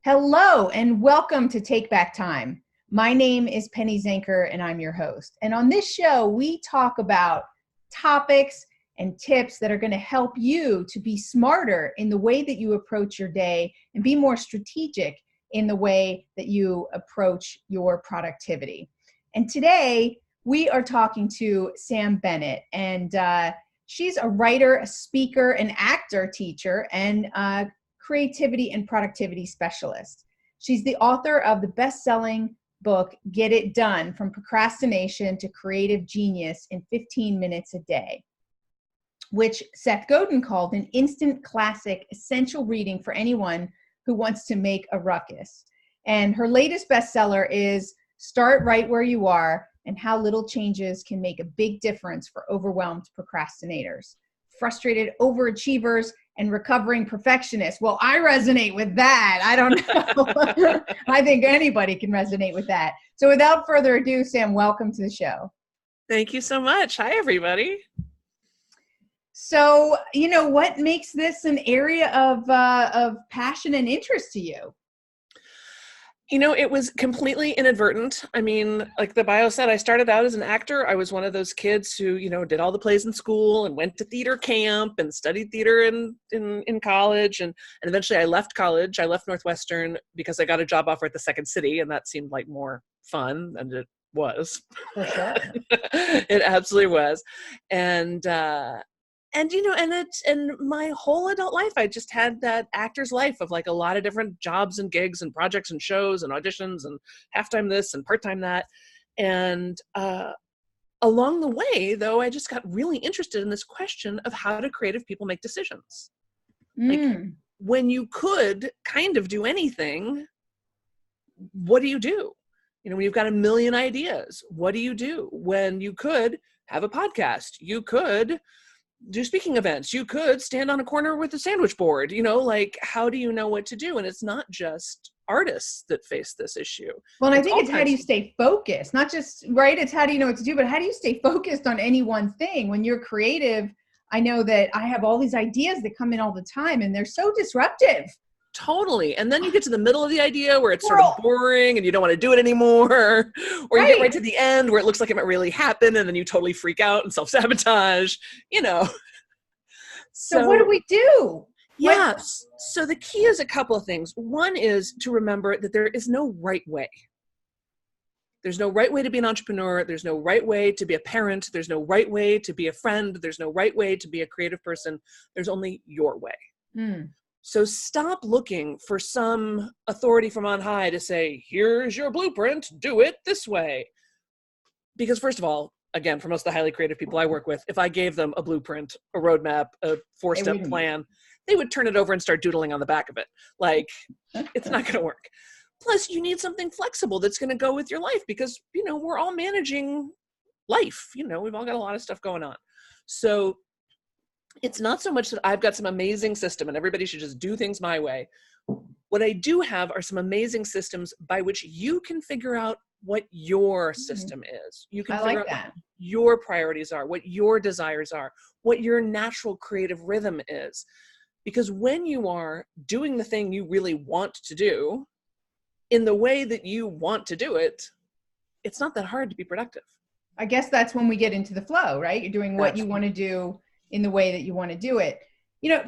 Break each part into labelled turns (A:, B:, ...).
A: Hello and welcome to Take Back Time. My name is Penny Zenker and I'm your host. And on this show, we talk about topics and tips that are going to help you to be smarter in the way that you approach your day and be more strategic in the way that you approach your productivity. And today we are talking to Sam Bennett, and she's a writer, a speaker, an actor, teacher, and creativity and productivity specialist. She's the author of the best-selling book, Get It Done, From Procrastination to Creative Genius in 15 Minutes a Day, which Seth Godin called an instant classic, essential reading for anyone who wants to make a ruckus. And her latest bestseller is Start Right Where You Are and How Little Changes Can Make a Big Difference for Overwhelmed Procrastinators, Frustrated Overachievers, and Recovering Perfectionists. Well, I resonate with that. I don't know. I think anybody can resonate with that. So without further ado, Sam, welcome to the show.
B: Thank you so much. Hi, everybody.
A: So, what makes this an area of passion and interest to you?
B: It was completely inadvertent. I mean, like the bio said, I started out as an actor. I was one of those kids who, did all the plays in school and went to theater camp and studied theater in college. And eventually I left college. I left Northwestern because I got a job offer at the Second City, and that seemed like more fun than it was.
A: For sure.
B: It absolutely was. And my whole adult life, I just had that actor's life of like a lot of different jobs and gigs and projects and shows and auditions and halftime this and part-time that. And along the way, though, I just got really interested in this question of how do creative people make decisions? Like when you could kind of do anything, what do you do? When you've got a million ideas, what do you do? When you could have a podcast, you could do speaking events, you could stand on a corner with a sandwich board, how do you know what to do? And it's not just artists that face this issue.
A: Well, and I think it's how do you stay focused, not just, right? It's how do you know what to do, but how do you stay focused on any one thing? When you're creative, I know that I have all these ideas that come in all the time and they're so disruptive.
B: Totally. And then you get to the middle of the idea where it's sort of boring and you don't want to do it anymore. Or you get right to the end where it looks like it might really happen and then you totally freak out and self-sabotage,
A: So what do we do?
B: Yes. So the key is a couple of things. One is to remember that there is no right way. There's no right way to be an entrepreneur. There's no right way to be a parent. There's no right way to be a friend. There's no right way to be a creative person. There's only your way. So stop looking for some authority from on high to say, here's your blueprint, do it this way. Because first of all, again, for most of the highly creative people I work with, if I gave them a blueprint, a roadmap, a 4-step plan, they would turn it over and start doodling on the back of it. Like, it's not going to work. Plus, you need something flexible that's going to go with your life because, we're all managing life. We've all got a lot of stuff going on. So it's not so much that I've got some amazing system and everybody should just do things my way. What I do have are some amazing systems by which you can figure out what your system is. You can figure out what your priorities are, what your desires are, what your natural creative rhythm is. Because when you are doing the thing you really want to do in the way that you want to do it, it's not that hard to be productive.
A: I guess that's when we get into the flow, right? You're doing what you want to do in the way that you want to do it.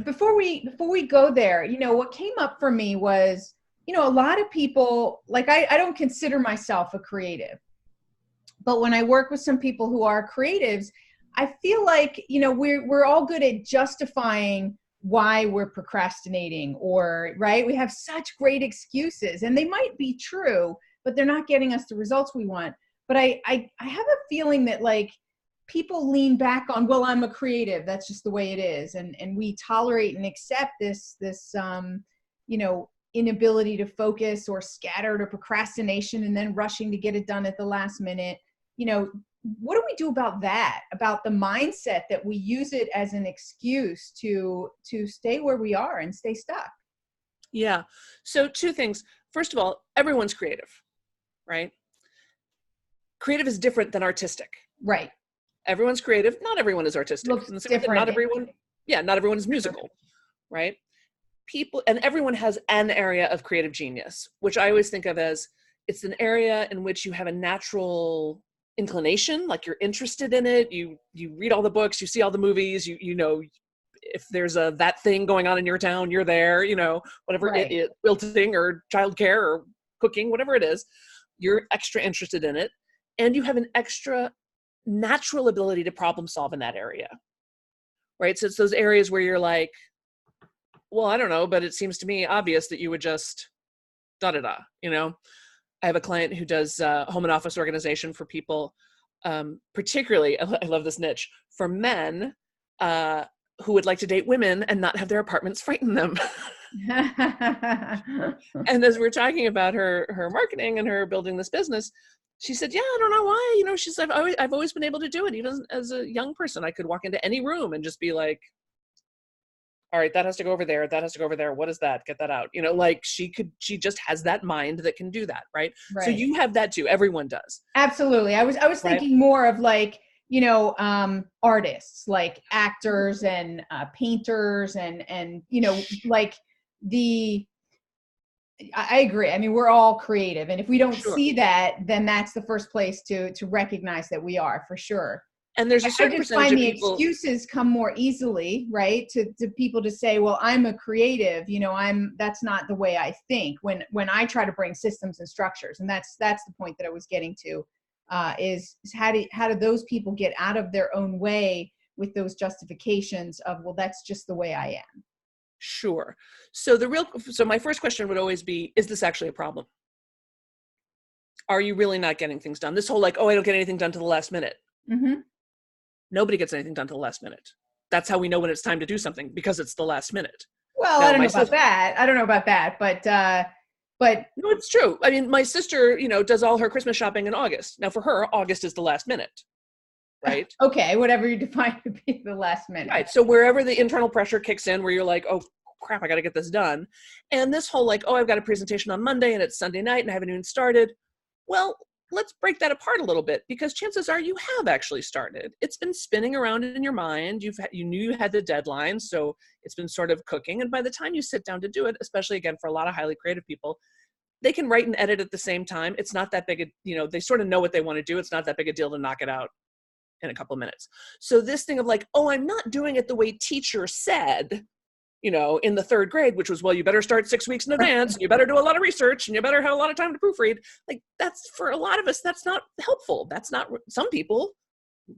A: Before we go there, what came up for me was, a lot of people, like I don't consider myself a creative, but when I work with some people who are creatives, I feel like, we're all good at justifying why we're procrastinating right? We have such great excuses and they might be true, but they're not getting us the results we want. But I have a feeling that like, people lean back on, well, I'm a creative. That's just the way it is. And we tolerate and accept this inability to focus or scattered or procrastination and then rushing to get it done at the last minute. What do we do about that? About the mindset that we use it as an excuse to stay where we are and stay stuck?
B: Yeah. So two things. First of all, everyone's creative, right? Creative is different than artistic.
A: Right.
B: Everyone's creative. Not everyone is artistic.
A: Looks different.
B: Not everyone is musical, right? people, and everyone has an area of creative genius, which I always think of as it's an area in which you have a natural inclination, like you're interested in it. You read all the books, you see all the movies, you know, if there's that thing going on in your town, you're there, you know, whatever
A: Right.
B: it is, quilting or childcare or cooking, whatever it is, you're extra interested in it. And you have an extra natural ability to problem solve in that area, right? So it's those areas where you're like, well, I don't know, but it seems to me obvious that you would just da-da-da, you know? I have a client who does home and office organization for people, particularly, I love this niche, for men who would like to date women and not have their apartments frighten them. And as we're talking about her marketing and her building this business, she said, yeah, I don't know why, you know, she said, I've always been able to do it. Even as a young person, I could walk into any room and just be like, all right, that has to go over there. That has to go over there. What is that? Get that out. You know, like she just has that mind that can do that. Right. So you have that too. Everyone does.
A: Absolutely. I was thinking more of like, you know, artists, like actors and painters and, you know, like I agree. I mean, we're all creative. And if we don't see that, then that's the first place to recognize that we are, for sure.
B: And there's a certain percentage of people.
A: Excuses come more easily, right? To people to say, well, I'm a creative, you know, that's not the way I think when I try to bring systems and structures. And that's the point that I was getting to, is how do those people get out of their own way with those justifications of, well, that's just the way I am.
B: Sure. So my first question would always be, is this actually a problem? Are you really not getting things done? This whole like, oh, I don't get anything done to the last minute.
A: Mm-hmm.
B: Nobody gets anything done to the last minute. That's how we know when it's time to do something, because it's the last minute.
A: Well, now, I don't know about that, but
B: no, it's true. I mean, my sister, you know, does all her Christmas shopping in August. Now for her, August is the last minute, right?
A: Okay, whatever you define to be the last minute.
B: Right. So wherever the internal pressure kicks in, where you're like, oh crap, I got to get this done. And this whole like, oh, I've got a presentation on Monday and it's Sunday night and I haven't even started. Well, let's break that apart a little bit, because chances are you have actually started. It's been spinning around in your mind. You knew you had the deadline, so it's been sort of cooking. And by the time you sit down to do it, especially again for a lot of highly creative people, they can write and edit at the same time. It's not that big you know, they sort of know what they want to do. It's not that big a deal to knock it out in a couple of minutes. So this thing of like, oh, I'm not doing it the way teacher said, you know, in the third grade, which was, well, you better start 6 weeks in advance, and you better do a lot of research, and you better have a lot of time to proofread. Like, that's, for a lot of us, that's not helpful. That's not, some people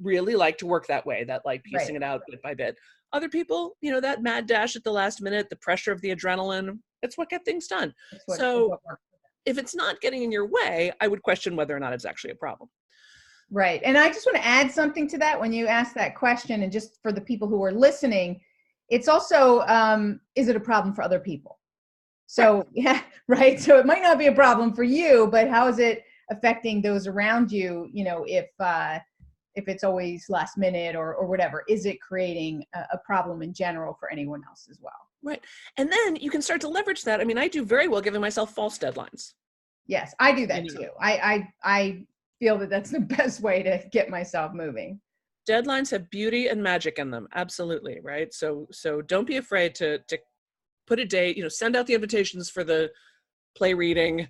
B: really like to work that way, that like piecing it out bit by bit. Other people, you know, that mad dash at the last minute, the pressure of the adrenaline, it's what gets things done. So if it's not getting in your way, I would question whether or not it's actually a problem.
A: Right. And I just want to add something to that when you ask that question, and just for the people who are listening, it's also, is it a problem for other people? So, yeah, right. So it might not be a problem for you, but how is it affecting those around you? You know, if it's always last minute or whatever, is it creating a problem in general for anyone else as well?
B: Right. And then you can start to leverage that. I mean, I do very well giving myself false deadlines.
A: Yes, I do that too. I feel that that's the best way to get myself moving.
B: Deadlines have beauty and magic in them. Absolutely. Right. So don't be afraid to put a date, you know, send out the invitations for the play reading,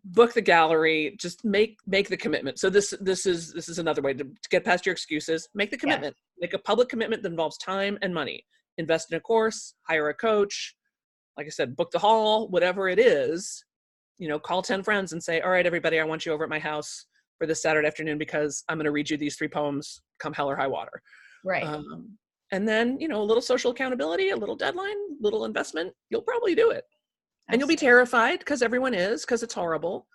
B: book the gallery, just make the commitment. So this is another way to get past your excuses. Make the commitment, make a public commitment that involves time and money. Invest in a course, hire a coach. Like I said, book the hall, whatever it is, you know, call 10 friends and say, all right, everybody, I want you over at my house for this Saturday afternoon because I'm going to read you these 3 poems come hell or high water.
A: Right.
B: And then, you know, a little social accountability, a little deadline, little investment, you'll probably do it. And you'll be terrified, because everyone is, because it's horrible.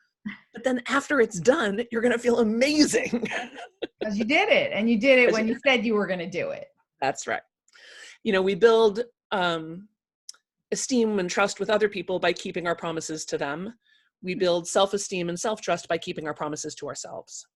B: But then after it's done, you're going to feel amazing.
A: Because you did it. And you did it when you said you were going to do it.
B: That's right. You know, we build esteem and trust with other people by keeping our promises to them. We build self-esteem and self-trust by keeping our promises to ourselves.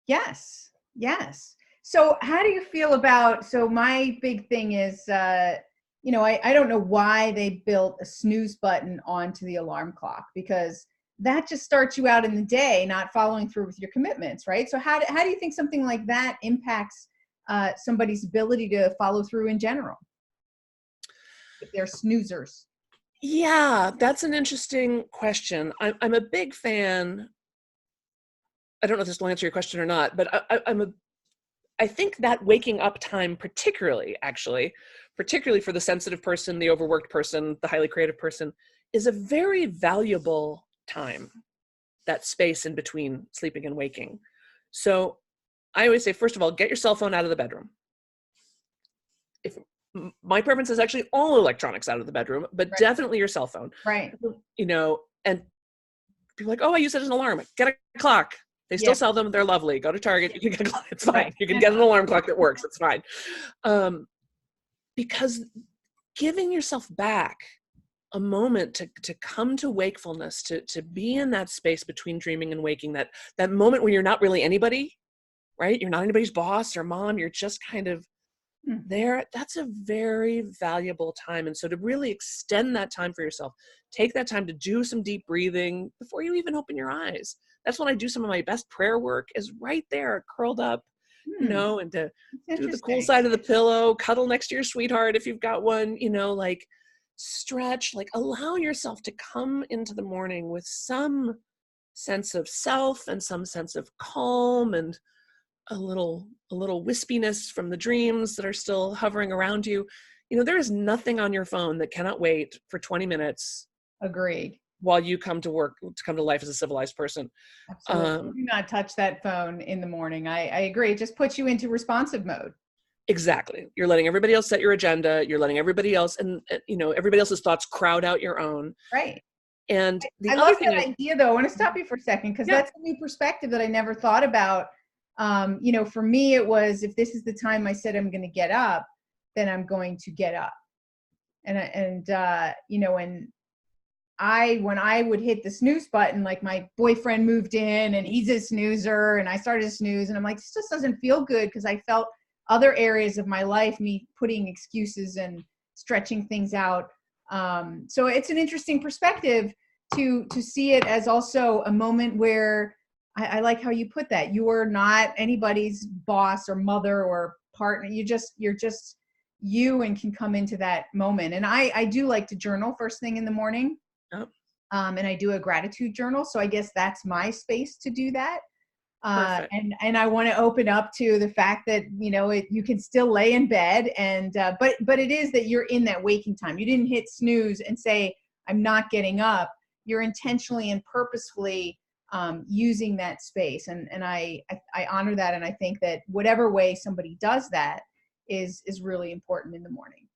A: Yes. Yes. So how do you feel about, so my big thing is, you know, I don't know why they built a snooze button onto the alarm clock, because that just starts you out in the day, not following through with your commitments, right? So how do you think something like that impacts somebody's ability to follow through in general? if they're snoozers?
B: Yeah, that's an interesting question. I'm a big fan. I don't know if this will answer your question or not, but I think that waking up time, particularly for the sensitive person, the overworked person, the highly creative person, is a very valuable time, that space in between sleeping and waking. So I always say, first of all, get your cell phone out of the bedroom. My preference is actually all electronics out of the bedroom, but definitely your cell phone.
A: Right.
B: And people are like, oh, I use it as an alarm. Get a clock. They still sell them. They're lovely. Go to Target. You can get a clock. It's fine. Right. You can get an alarm clock that works. It's fine. Because giving yourself back a moment to come to wakefulness, to be in that space between dreaming and waking, that moment when you're not really anybody, right? You're not anybody's boss or mom. You're just kind of there. That's a very valuable time. And so to really extend that time for yourself, take that time to do some deep breathing before you even open your eyes. That's when I do some of my best prayer work, is right there, curled up, and to do the cool side of the pillow, cuddle next to your sweetheart if you've got one, like stretch, like allow yourself to come into the morning with some sense of self and some sense of calm and a little wispiness from the dreams that are still hovering around you. There is nothing on your phone that cannot wait for 20 minutes.
A: Agreed.
B: While you come to life as a civilized person.
A: Absolutely. Do not touch that phone in the morning. I agree. It just puts you into responsive mode.
B: Exactly. You're letting everybody else set your agenda. You're letting everybody else, and everybody else's thoughts crowd out your own.
A: Right.
B: And
A: I love that idea, though. I want to stop you for a second, because that's a new perspective that I never thought about. For me, it was, if this is the time I said I'm going to get up, then I'm going to get up. When I would hit the snooze button, like my boyfriend moved in and he's a snoozer and I started to snooze, and I'm like, this just doesn't feel good, because I felt other areas of my life, me putting excuses and stretching things out. So it's an interesting perspective to see it as also a moment where I like how you put that. You are not anybody's boss or mother or partner. You're just you, and can come into that moment. And I do like to journal first thing in the morning.
B: Yep.
A: And I do a gratitude journal. So I guess that's my space to do that. And I want to open up to the fact that, you can still lay in bed but it is that you're in that waking time. You didn't hit snooze and say, I'm not getting up. You're intentionally and purposefully using that space. And I honor that. And I think that whatever way somebody does that is really important in the morning.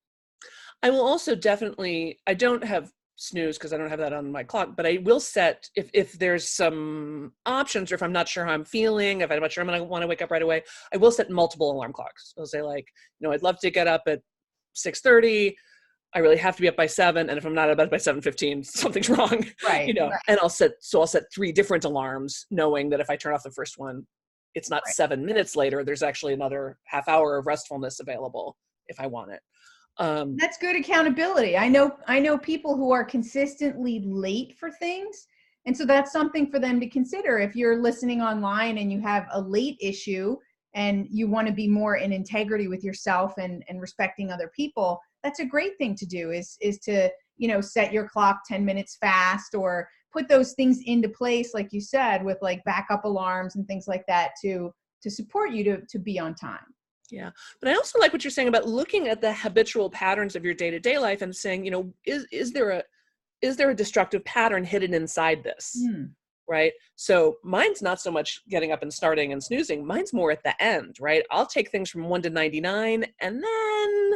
B: I will also I don't have snooze because I don't have that on my clock, but I will set, if there's some options, or if I'm not sure how I'm feeling, if I'm not sure I'm going to want to wake up right away, I will set multiple alarm clocks. I'll say, like, I'd love to get up at 6:30. I really have to be up by 7. And if I'm not up by 7:15, something's wrong.
A: Right. Right.
B: And I'll set 3 different alarms, knowing that if I turn off the first one, it's not 7 minutes later. There's actually another half hour of restfulness available if I want it.
A: That's good accountability. I know people who are consistently late for things. And so that's something for them to consider. If you're listening online and you have a late issue and you want to be more in integrity with yourself and respecting other people, that's a great thing to do, is to, set your clock 10 minutes fast, or put those things into place, like you said, with like backup alarms and things like that to support you to be on time.
B: Yeah. But I also like what you're saying about looking at the habitual patterns of your day-to-day life and saying, is there a destructive pattern hidden inside this? Right. So mine's not so much getting up and starting and snoozing. Mine's more at the end, right? I'll take things from 1 to 99 and then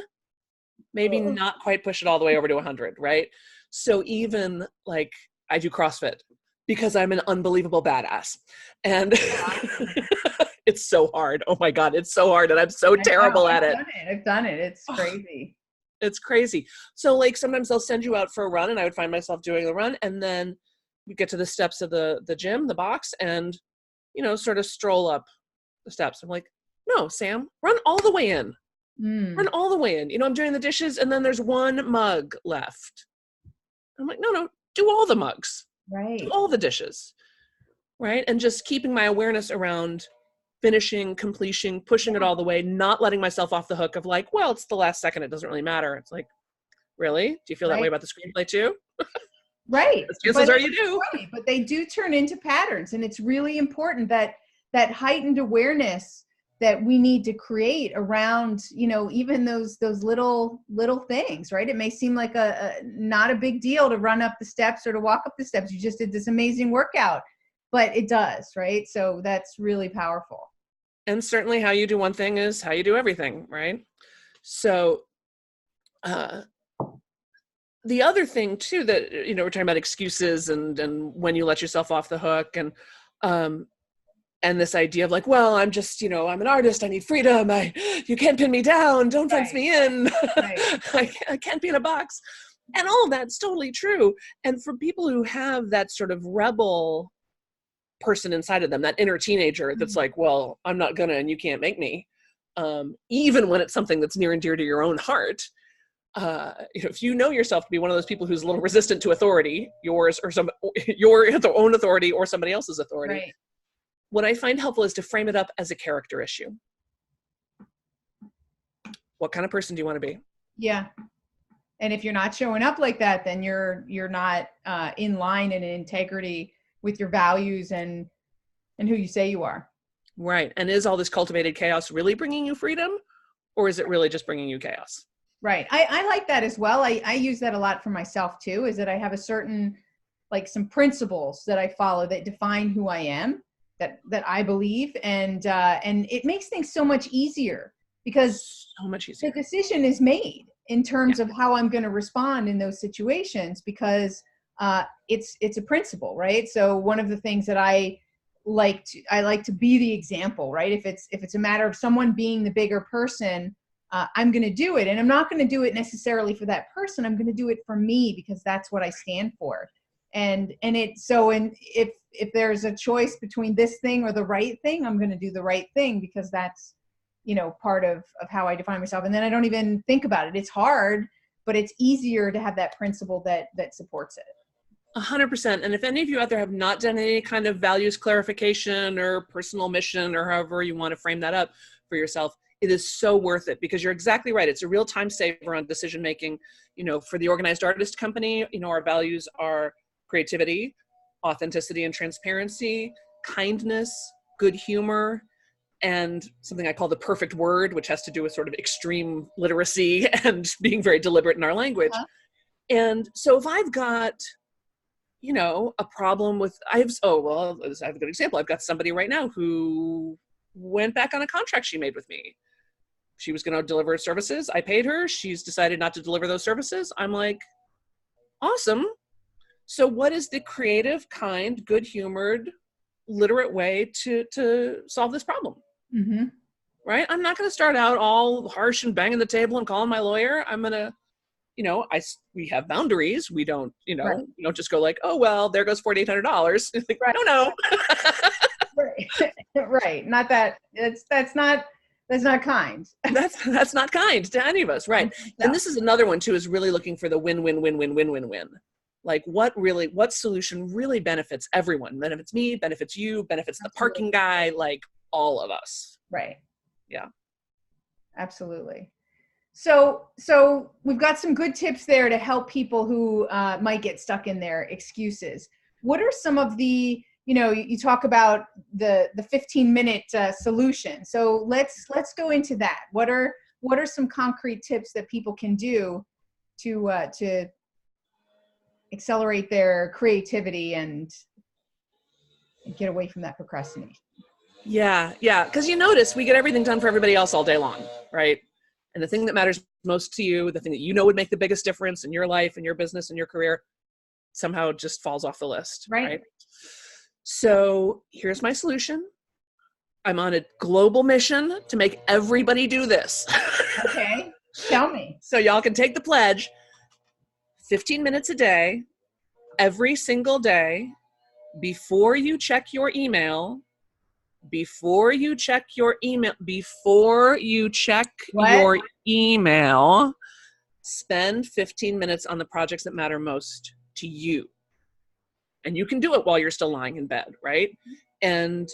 B: maybe not quite push it all the way over to 100. Right. So even like I do CrossFit because I'm an unbelievable badass, and it's so hard. Oh my God, it's so hard. And I'm so terrible at it.
A: I've done it. It's crazy.
B: It's crazy. So like sometimes they'll send you out for a run, and I would find myself doing the run, and then we get to the steps of the gym, the box, and, sort of stroll up the steps. I'm like, no, Sam, run all the way in. Run all the way in. I'm doing the dishes, and then there's one mug left. I'm like, no, do all the mugs.
A: Right.
B: Do all the dishes. Right. And just keeping my awareness around finishing, completion, pushing it all the way, not letting myself off the hook of like, well, it's the last second, it doesn't really matter. It's like, Really? Do you feel that way
A: right?
B: about the screenplay too?
A: Right.
B: Chances are you do.
A: Right. But they do turn into patterns. And it's really important that that heightened awareness that we need to create around, even those little things, right? It may seem like a not a big deal to run up the steps or to walk up the steps. You just did this amazing workout, but it does, right? So that's really powerful.
B: And certainly how you do one thing is how you do everything, right? So the other thing too that, we're talking about excuses and when you let yourself off the hook and this idea of like, well, I'm just, I'm an artist. I need freedom. You can't pin me down. Don't fence me in.
A: Right.
B: I can't be in a box. And all of that's totally true. And for people who have that sort of rebel person inside of them, that inner teenager that's like, well, I'm not gonna, and you can't make me, even when it's something that's near and dear to your own heart. If you know yourself to be one of those people who's a little resistant to authority, yours or your own authority or somebody else's authority,
A: Right.
B: What I find helpful is to frame it up as a character issue. What kind of person do you want to be?
A: Yeah. And if you're not showing up like that, then you're not in line and in integrity with your values and who you say you are.
B: Right. And is all this cultivated chaos really bringing you freedom, or is it really just bringing you chaos?
A: Right. I like that as well. I use that a lot for myself too, is that I have a certain, like some principles that I follow that define who I am, that I believe. And it makes things so much easier because
B: so much easier.
A: The decision is made in terms of how I'm going to respond in those situations, because it's a principle, right? So one of the things that I like to be the example, right? If it's a matter of someone being the bigger person, I'm going to do it. And I'm not going to do it necessarily for that person. I'm going to do it for me because that's what I stand for. And if there's a choice between this thing or the right thing, I'm going to do the right thing because that's, part of how I define myself. And then I don't even think about it. It's hard, but it's easier to have that principle that supports it.
B: 100%. And if any of you out there have not done any kind of values clarification or personal mission or however you want to frame that up for yourself, it is so worth it because you're exactly right. It's a real time saver on decision making. For the Organized Artist Company, our values are creativity, authenticity and transparency, kindness, good humor, and something I call the perfect word, which has to do with sort of extreme literacy and being very deliberate in our language. Uh-huh. And so if I've got, a problem with, I have a good example. I've got somebody right now who went back on a contract she made with me. She was going to deliver services. I paid her. She's decided not to deliver those services. I'm like, awesome. So what is the creative, kind, good-humored, literate way to solve this problem?
A: Mm-hmm.
B: Right? I'm not going to start out all harsh and banging the table and calling my lawyer. I'm going to, we have boundaries. We don't,
A: right.
B: You don't just go like, oh, well, there goes $4,800. Like,
A: right.
B: No.
A: Right. Right. Not that that's not kind.
B: That's not kind to any of us. Right. No. And this is another one too, is really looking for the win-win-win-win-win-win-win. Like what solution really benefits everyone, benefits me, benefits you, benefits the parking guy, like all of us.
A: Right.
B: Yeah.
A: Absolutely. So we've got some good tips there to help people who might get stuck in their excuses. What are some of the, you talk about the 15-minute solution. So let's go into that. What are some concrete tips that people can do to accelerate their creativity and get away from that procrastination?
B: Yeah. Because you notice we get everything done for everybody else all day long, right? And the thing that matters most to you, the thing that would make the biggest difference in your life and your business and your career, somehow just falls off the list, right? So here's my solution. I'm on a global mission to make everybody do this.
A: Okay, tell me.
B: So y'all can take the pledge, 15 minutes a day, every single day, before you check your email, spend 15 minutes on the projects that matter most to you. And you can do it while you're still lying in bed, right? And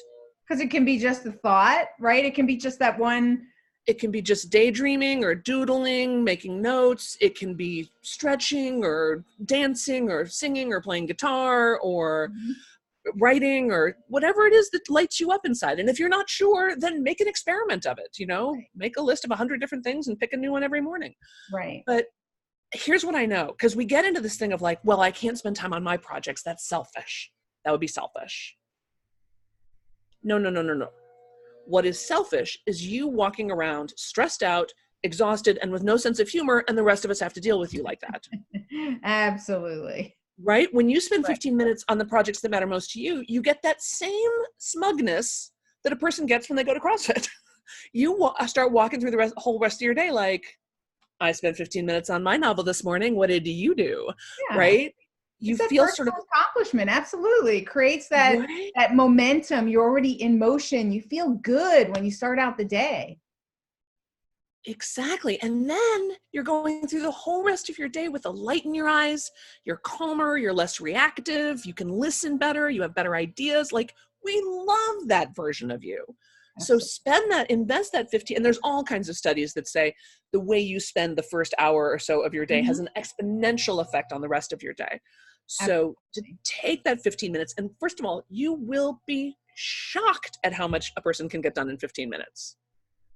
A: because it can be just the thought, right? It can be just that one
B: It can be just daydreaming or doodling, making notes. It can be stretching or dancing or singing or playing guitar or writing or whatever it is that lights you up inside. And if you're not sure, then make an experiment of it, make a list of 100 different things and pick a new one every morning.
A: Right.
B: But here's what I know, because we get into this thing of like, well, I can't spend time on my projects. That's selfish. That would be selfish. No. What is selfish is you walking around stressed out, exhausted, and with no sense of humor, and the rest of us have to deal with you like that.
A: Absolutely.
B: Right? When you spend 15 minutes on the projects that matter most to you, you get that same smugness that a person gets when they go to CrossFit. You start walking through the whole rest of your day like, I spent 15 minutes on my novel this morning. What did you do?
A: Yeah.
B: Right? You feel
A: sort of accomplishment. Absolutely. It creates that momentum. You're already in motion. You feel good when you start out the day.
B: Exactly. And then you're going through the whole rest of your day with a light in your eyes. You're calmer. You're less reactive. You can listen better. You have better ideas. Like, we love that version of you. Absolutely. So invest that 15, and there's all kinds of studies that say the way you spend the first hour or so of your day has an exponential effect on the rest of your day. So to take that 15 minutes, and first of all, you will be shocked at how much a person can get done in 15 minutes.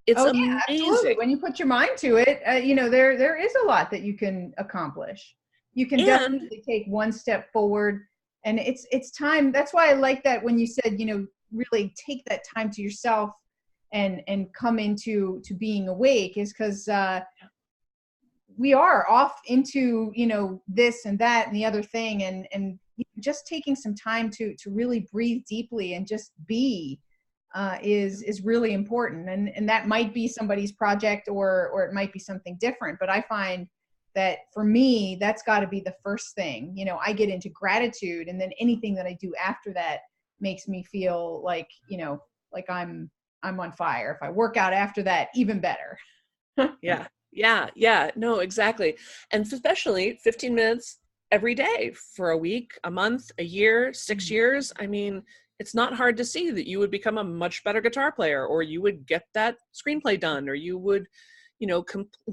B: It's amazing.
A: Absolutely. When you put your mind to it, there is a lot that you can accomplish. You can definitely take one step forward, and it's time. That's why I like that when you said, really take that time to yourself and come into being awake, is because we are off into this and that and the other thing, and just taking some time to really breathe deeply and just be is really important, and that might be somebody's project or it might be something different, but I find that for me that's got to be the first thing. I get into gratitude, and then anything that I do after that makes me feel like like I'm on fire. If I work out after that, even better.
B: Yeah. No, exactly. And especially 15 minutes every day for a week, a month, a year, 6 years. I mean, it's not hard to see that you would become a much better guitar player, or you would get that screenplay done, or you would,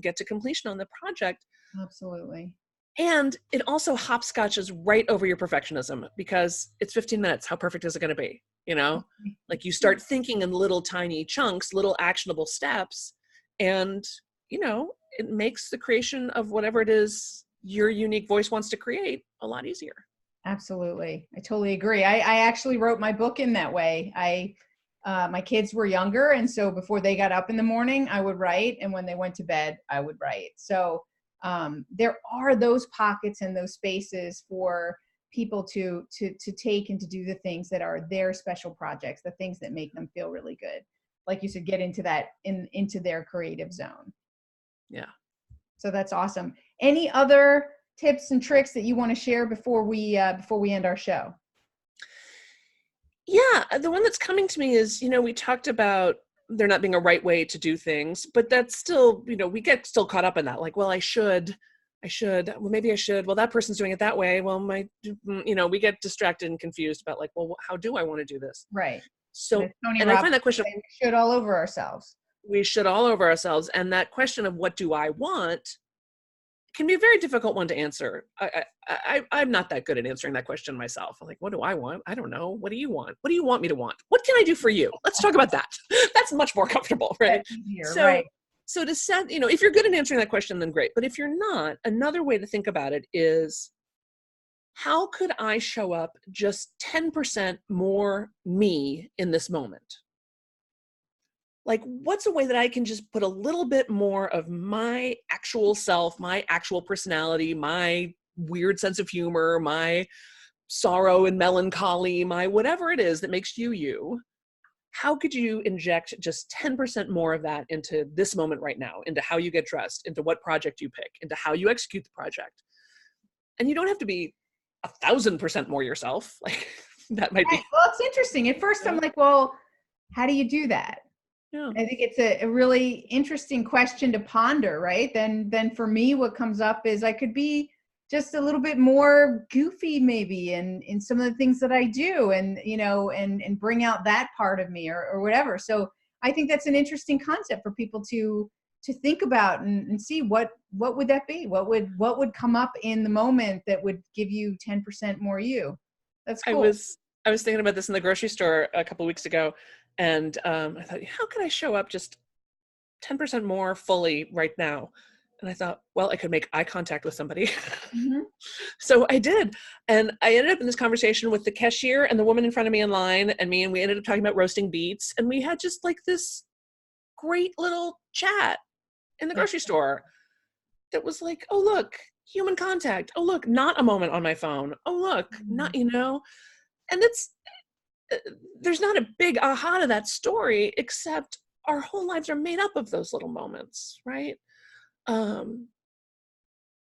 B: get to completion on the project.
A: Absolutely.
B: And it also hopscotches right over your perfectionism, because it's 15 minutes. How perfect is it going to be? Like, you start thinking in little tiny chunks, little actionable steps, and it makes the creation of whatever it is your unique voice wants to create a lot easier.
A: Absolutely. I totally agree. I actually wrote my book in that way. My kids were younger, and so before they got up in the morning, I would write, and when they went to bed, I would write. So there are those pockets and those spaces for people to take and to do the things that are their special projects, the things that make them feel really good. Like you said, get into that into their creative zone.
B: Yeah.
A: So that's awesome. Any other tips and tricks that you want to share before we end our show?
B: Yeah, the one that's coming to me is, we talked about there not being a right way to do things, but that's still, we get still caught up in that. Like, well, I should, well, maybe I should, well, that person's doing it that way. Well, we get distracted and confused about like, well, how do I want to do this?
A: Right.
B: So, and I find that question,
A: we should all over ourselves.
B: We should all over ourselves. And that question of what do I want can be a very difficult one to answer. I'm not that good at answering that question myself. I'm like, what do I want? I don't know. What do you want? What do you want me to want? What can I do for you? Let's talk about that. That's much more comfortable, right?
A: Easier,
B: so,
A: right.
B: So to set, if you're good at answering that question, then great. But if you're not, another way to think about it is, how could I show up just 10% more me in this moment? Like, what's a way that I can just put a little bit more of my actual self, my actual personality, my weird sense of humor, my sorrow and melancholy, my whatever it is that makes you you? How could you inject just 10% more of that into this moment right now, into how you get dressed, into what project you pick, into how you execute the project? And you don't have to be 1,000% more yourself. Like, that might be.
A: Well, it's interesting. At first, I'm like, well, how do you do that? Yeah. I think it's a really interesting question to ponder, right? Then for me, what comes up is I could be just a little bit more goofy maybe in some of the things that I do, and and bring out that part of me or whatever. So I think that's an interesting concept for people to think about and see what would that be? What would come up in the moment that would give you 10% more you? That's cool.
B: I was thinking about this in the grocery store a couple of weeks ago, and I thought, how can I show up just 10% more fully right now? And I thought, well, I could make eye contact with somebody.
A: Mm-hmm.
B: So I did. And I ended up in this conversation with the cashier and the woman in front of me in line and me, and we ended up talking about roasting beets. And we had just like this great little chat in the grocery store that was like, oh, look, human contact. Oh, look, not a moment on my phone. Oh, look, not, and there's not a big aha to that story, except our whole lives are made up of those little moments, right?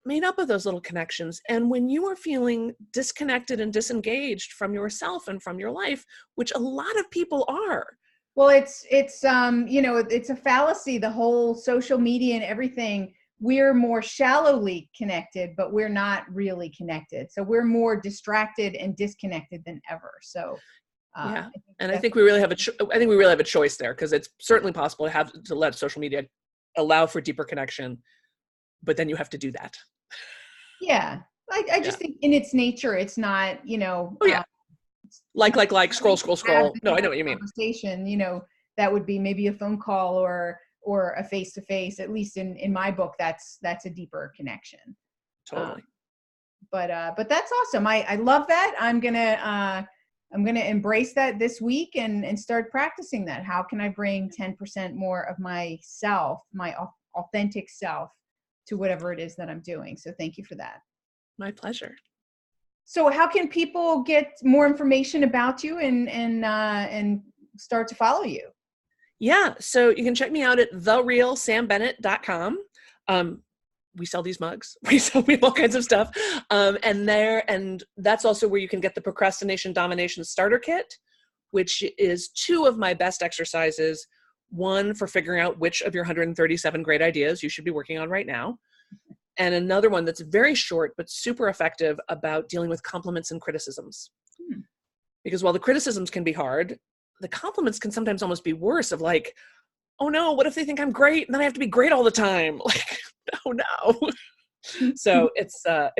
B: Made up of those little connections. And when you are feeling disconnected and disengaged from yourself and from your life, which a lot of people are.
A: Well, it's it's a fallacy, the whole social media and everything. We're more shallowly connected, but we're not really connected. So we're more distracted and disconnected than ever. So
B: yeah. I think we really have a choice there, because it's certainly possible to let social media allow for deeper connection, but then you have to do that.
A: Yeah. I just think in its nature, it's not,
B: like, scroll. No, I know what you mean.
A: Conversation, that would be maybe a phone call or a face-to-face. At least in my book, that's a deeper connection.
B: Totally.
A: But that's awesome. I love that. I'm gonna embrace that this week and start practicing that. How can I bring 10% more of myself, my authentic self, to whatever it is that I'm doing? So thank you for that.
B: My pleasure.
A: So how can people get more information about you and start to follow you?
B: Yeah, so you can check me out at therealsambennett.com. We sell these mugs. We sell all kinds of stuff. And that's also where you can get the Procrastination Domination Starter Kit, which is 2 of my best exercises. One for figuring out which of your 137 great ideas you should be working on right now. And another one that's very short, but super effective about dealing with compliments and criticisms. Because while the criticisms can be hard, the compliments can sometimes almost be worse, of like, oh no, what if they think I'm great? And then I have to be great all the time. Like, oh no. So it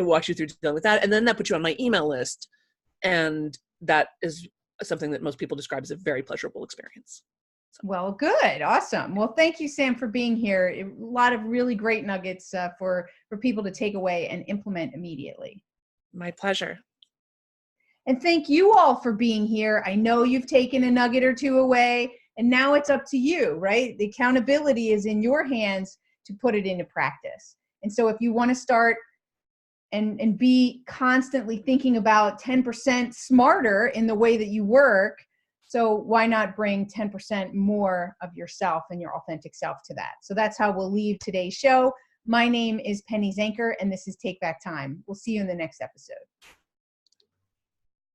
B: walks you through dealing with that. And then that puts you on my email list. And that is something that most people describe as a very pleasurable experience.
A: Well, good. Awesome. Well, thank you, Sam, for being here. A lot of really great nuggets for people to take away and implement immediately.
B: My pleasure.
A: And thank you all for being here. I know you've taken a nugget or 2 away, and now it's up to you, right? The accountability is in your hands to put it into practice. And so if you want to start and be constantly thinking about 10% smarter in the way that you work, so why not bring 10% more of yourself and your authentic self to that? So that's how we'll leave today's show. My name is Penny Zanker, and this is Take Back Time. We'll see you in the next episode.